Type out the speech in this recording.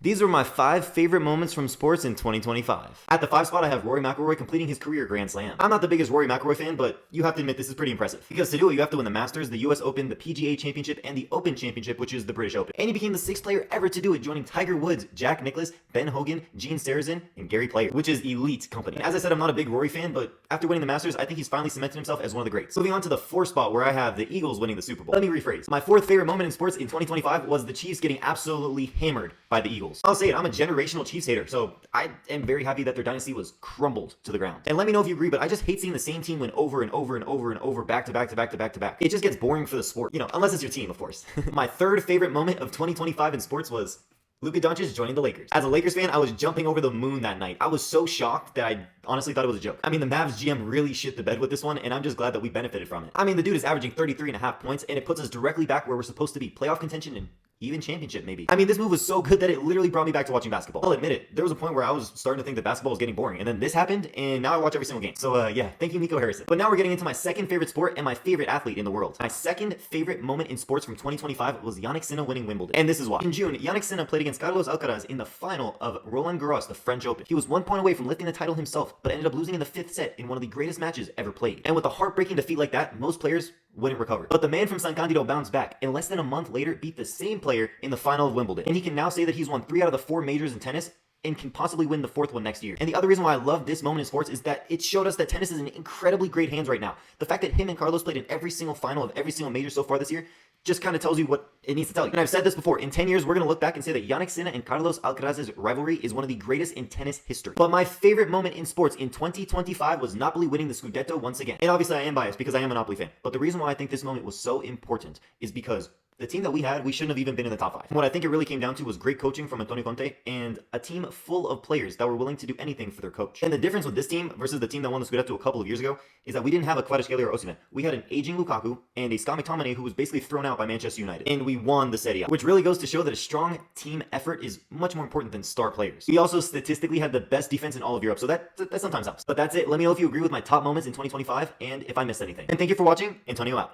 These are my 5 favorite moments from sports in 2025. At the 5 spot, I have Rory McIlroy completing his career Grand Slam. I'm not the biggest Rory McIlroy fan, but you have to admit this is pretty impressive. Because to do it, you have to win the Masters, the US Open, the PGA Championship, and the Open Championship, which is the British Open. And he became the 6th player ever to do it, joining Tiger Woods, Jack Nicklaus, Ben Hogan, Gene Sarazen, and Gary Player, which is elite company. As I said, I'm not a big Rory fan, but after winning the Masters, I think he's finally cemented himself as one of the greats. Moving on to the 4th spot, where I have the Eagles winning the Super Bowl. Let me rephrase. My 4th favorite moment in sports in 2025 was the Chiefs getting absolutely hammered by the Eagles. I'll say it, I'm a generational Chiefs hater, so I am very happy that their dynasty was crumbled to the ground. And let me know if you agree, but I just hate seeing the same team win over and over and over and over back to back to back to back to back. It just gets boring for the sport, unless it's your team, of course. My 3rd favorite moment of 2025 in sports was Luka Doncic joining the Lakers. As a Lakers fan, I was jumping over the moon that night. I was so shocked that I honestly thought it was a joke. I mean, the Mavs GM really shit the bed with this one, and I'm just glad that we benefited from it. I mean, the dude is averaging 33.5 points, and it puts us directly back where we're supposed to be. Playoff contention and even championship, maybe. I mean, this move was so good that it literally brought me back to watching basketball. I'll admit it, there was a point where I was starting to think that basketball was getting boring, and then this happened, and now I watch every single game. So, yeah, thank you, Nico Harrison. But now we're getting into my 2nd favorite sport and my favorite athlete in the world. My 2nd favorite moment in sports from 2025 was Jannik Sinner winning Wimbledon. And this is why. In June, Jannik Sinner played against Carlos Alcaraz in the final of Roland Garros, the French Open. He was 1 point away from lifting the title himself, but ended up losing in the 5th set in one of the greatest matches ever played. And with a heartbreaking defeat like that, most players wouldn't recover. But the man from San Candido bounced back, and less than a month later beat the same player in the final of Wimbledon. And he can now say that he's won 3 out of the 4 majors in tennis and can possibly win the 4th one next year. And the other reason why I love this moment in sports is that it showed us that tennis is in incredibly great hands right now. The fact that him and Carlos played in every single final of every single major so far this year just kind of tells you what it needs to tell you. And I've said this before, in 10 years, we're going to look back and say that Jannik Sinner and Carlos Alcaraz's rivalry is one of the greatest in tennis history. But my favorite moment in sports in 2025 was Napoli winning the Scudetto once again. And obviously I am biased because I am a Napoli fan. But the reason why I think this moment was so important is because the team that we had, we shouldn't have even been in the top 5. And what I think it really came down to was great coaching from Antonio Conte and a team full of players that were willing to do anything for their coach. And the difference with this team versus the team that won the Scudetto a couple of years ago is that we didn't have a Kvaratskhelia or Osimhen. We had an aging Lukaku and a Scott McTominay who was basically thrown out by Manchester United. And we won the Serie A, which really goes to show that a strong team effort is much more important than star players. We also statistically had the best defense in all of Europe, so that sometimes helps. But that's it. Let me know if you agree with my top moments in 2025 and if I missed anything. And thank you for watching. Antonio out.